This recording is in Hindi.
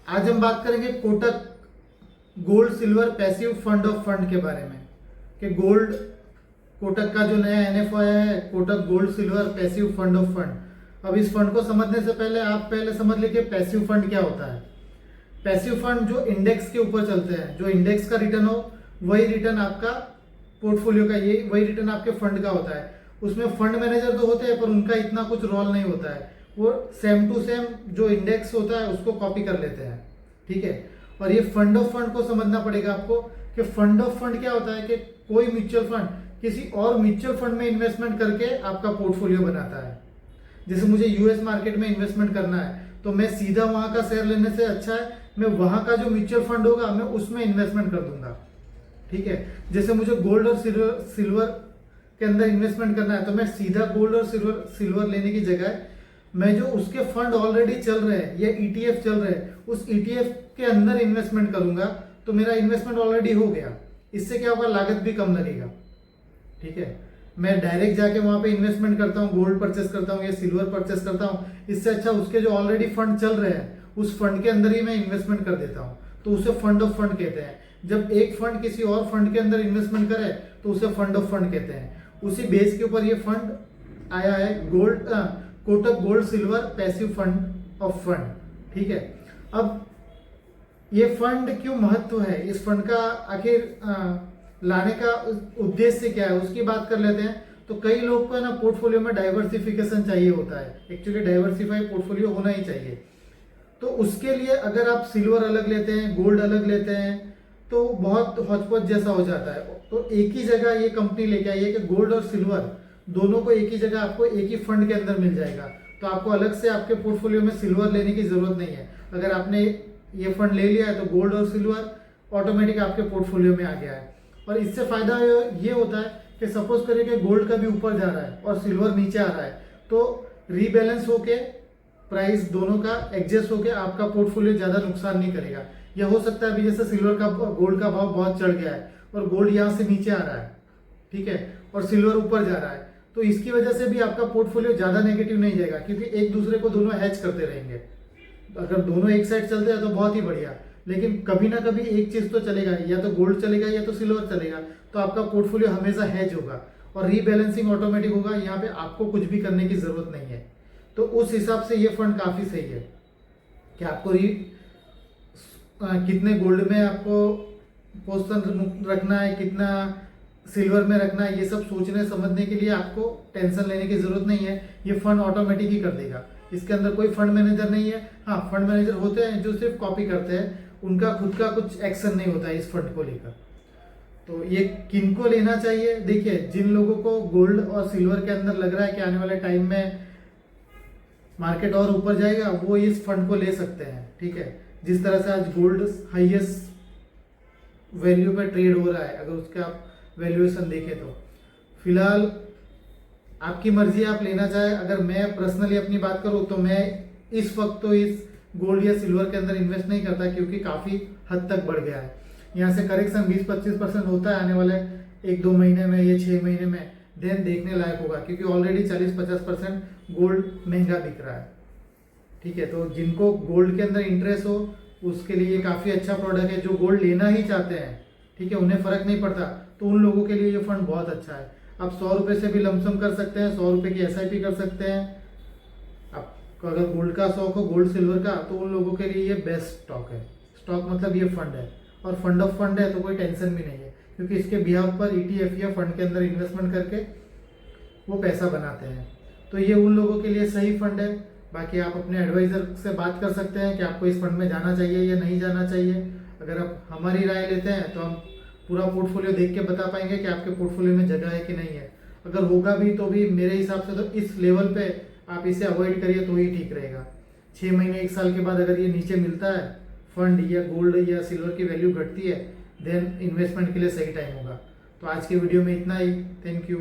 आज हम बात करेंगे Kotak gold silver passive fund of fund के बारे में कि गोल्ड कोटक का जो नया एनएफ आया है, Kotak gold silver passive fund of fund. अब इस फंड को समझने से पहले आप समझ लीजिए पैसिव फंड क्या होता है। पैसिव फंड जो इंडेक्स के ऊपर चलते हैं, जो इंडेक्स का रिटर्न हो वही रिटर्न आपका पोर्टफोलियो का, ये वही रिटर्न आपके फंड का होता है। उसमें फंड मैनेजर तो होते हैं पर उनका इतना कुछ रोल नहीं होता है, वो सेम टू सेम जो इंडेक्स होता है उसको कॉपी कर लेते हैं, ठीक है। और ये फंड ऑफ फंड को समझना पड़ेगा आपको कि फंड ऑफ फंड क्या होता है कि कोई म्यूचुअल फंड किसी और म्यूचुअल फंड में इन्वेस्टमेंट करके आपका पोर्टफोलियो बनाता है। जैसे मुझे यूएस मार्केट में इन्वेस्टमेंट करना है तो मैं सीधा वहां का शेयर लेने से अच्छा है मैं वहां का जो म्यूचुअल फंड होगा मैं उसमें इन्वेस्टमेंट कर दूंगा, ठीक है। जैसे मुझे गोल्ड और सिल्वर के अंदर इन्वेस्टमेंट करना है तो मैं सीधा गोल्ड और सिल्वर लेने की जगह मैं जो उसके फंड ऑलरेडी चल रहे हैं या ईटीएफ चल रहे हैं उस ईटीएफ के अंदर इन्वेस्टमेंट करूंगा तो मेरा इन्वेस्टमेंट ऑलरेडी हो गया। इससे क्या होगा, लागत भी कम लगेगा, ठीक है। मैं डायरेक्ट जाके वहां पे इन्वेस्टमेंट करता हूँ, गोल्ड परचेस करता हूँ या सिल्वर परचेस करता हूँ, इससे अच्छा उसके जो ऑलरेडी फंड चल रहे हैं उस फंड के अंदर ही मैं इन्वेस्टमेंट कर देता हूँ, तो उसे फंड ऑफ फंड कहते हैं। जब एक फंड किसी और फंड के अंदर इन्वेस्टमेंट करे तो उसे फंड ऑफ फंड कहते हैं। उसी बेस के ऊपर ये फंड आया है, Kotak gold silver passive fund of fund, ठीक है। अब ये फंड क्यों महत्व है, इस फंड का आखिर लाने का उद्देश्य क्या है उसकी बात कर लेते हैं। तो कई लोग को है ना पोर्टफोलियो में डाइवर्सिफिकेशन चाहिए होता है, एक्चुअली डाइवर्सिफाई पोर्टफोलियो होना ही चाहिए। तो उसके लिए अगर आप सिल्वर अलग लेते हैं, गोल्ड अलग लेते हैं तो बहुत हौच-पौच जैसा हो जाता है। तो एक ही जगह ये कंपनी लेके आई है कि गोल्ड और सिल्वर दोनों को एक ही जगह आपको एक ही फंड के अंदर मिल जाएगा, तो आपको अलग से आपके पोर्टफोलियो में सिल्वर लेने की जरूरत नहीं है। अगर आपने ये फंड ले लिया है तो गोल्ड और सिल्वर ऑटोमेटिक आपके पोर्टफोलियो में आ गया है। और इससे फायदा ये होता है कि सपोज करिए कि गोल्ड कभी ऊपर जा रहा है और सिल्वर नीचे आ रहा है तो रीबैलेंस होके प्राइस दोनों का एडजस्ट होके आपका पोर्टफोलियो ज्यादा नुकसान नहीं करेगा। यह हो सकता है अभी जैसे सिल्वर का गोल्ड का भाव बहुत चढ़ गया है और गोल्ड यहाँ से नीचे आ रहा है, ठीक है, और सिल्वर ऊपर जा रहा है, तो इसकी वजह से भी आपका पोर्टफोलियो ज्यादा नेगेटिव नहीं जाएगा क्योंकि एक दूसरे को दोनों हैच करते रहेंगे। अगर दोनों एक साइड चलते हैं तो बहुत ही बढ़िया, लेकिन कभी ना कभी एक चीज तो चलेगा, या तो गोल्ड चलेगा या तो सिल्वर चलेगा, तो आपका पोर्टफोलियो हमेशा हैज होगा और रीबैलेंसिंग ऑटोमेटिक होगा। यहाँ पे आपको कुछ भी करने की जरूरत नहीं है। तो उस हिसाब से ये फंड काफी सही है कि आपको कितने गोल्ड में आपको पोजीशन रखना है, कितना सिल्वर में रखना है, ये सब सोचने समझने के लिए आपको टेंशन लेने की जरूरत नहीं है। ये फंड ऑटोमेटिक ही कर देगा, इसके अंदर कोई फंड मैनेजर नहीं है। हाँ, फंड मैनेजर होते हैं जो सिर्फ कॉपी करते हैं, उनका खुद का कुछ एक्शन नहीं होता है इस फंड को लेकर। तो ये किनको लेना चाहिए, देखिए जिन लोगों को गोल्ड और सिल्वर के अंदर लग रहा है कि आने वाले टाइम में मार्केट और ऊपर जाएगा वो इस फंड को ले सकते हैं, ठीक है। जिस तरह से आज गोल्ड हाईएस्ट वैल्यू पे ट्रेड हो रहा है, अगर उसका आप वैल्यूएशन देखें तो फिलहाल आपकी मर्जी, आप लेना चाहे। अगर मैं पर्सनली अपनी बात करूं तो मैं इस वक्त तो इस गोल्ड या सिल्वर के अंदर इन्वेस्ट नहीं करता क्योंकि काफी हद तक बढ़ गया है। यहाँ से करेक्शन 20-25% होता है आने वाले 1-2 महीने में या 6 महीने में, देन देखने लायक होगा क्योंकि ऑलरेडी 40-50% गोल्ड महंगा बिक रहा है, ठीक है। तो जिनको गोल्ड के अंदर इंटरेस्ट हो उसके लिए काफी अच्छा प्रोडक्ट है। जो गोल्ड लेना ही चाहते हैं, ठीक है, उन्हें फर्क नहीं पड़ता, तो उन लोगों के लिए ये फंड बहुत अच्छा है। आप 100 रुपए से भी लमसम कर सकते हैं, 100 रुपए की एसआईपी कर सकते हैं। आपको अगर गोल्ड का शौक हो, गोल्ड सिल्वर का, तो उन लोगों के लिए ये बेस्ट स्टॉक है। स्टॉक मतलब ये फंड है और फंड ऑफ फंड है तो कोई टेंशन भी नहीं है क्योंकि इसके बिहाफ पर ईटीएफ या फंड के अंदर इन्वेस्टमेंट करके वो पैसा बनाते हैं। तो ये उन लोगों के लिए सही फंड है। बाकी आप अपने एडवाइजर से बात कर सकते हैं कि आपको इस फंड में जाना चाहिए या नहीं जाना चाहिए। अगर आप हमारी राय लेते हैं तो हम पूरा पोर्टफोलियो देख के बता पाएंगे कि आपके पोर्टफोलियो में जगह है कि नहीं है। अगर होगा भी तो भी मेरे हिसाब से तो इस लेवल पे आप इसे अवॉइड करिए तो ही ठीक रहेगा। 6 महीने 1 साल के बाद अगर ये नीचे मिलता है फंड या गोल्ड या सिल्वर की वैल्यू घटती है, देन इन्वेस्टमेंट के लिए सही टाइम होगा। तो आज के वीडियो में इतना ही, थैंक यू।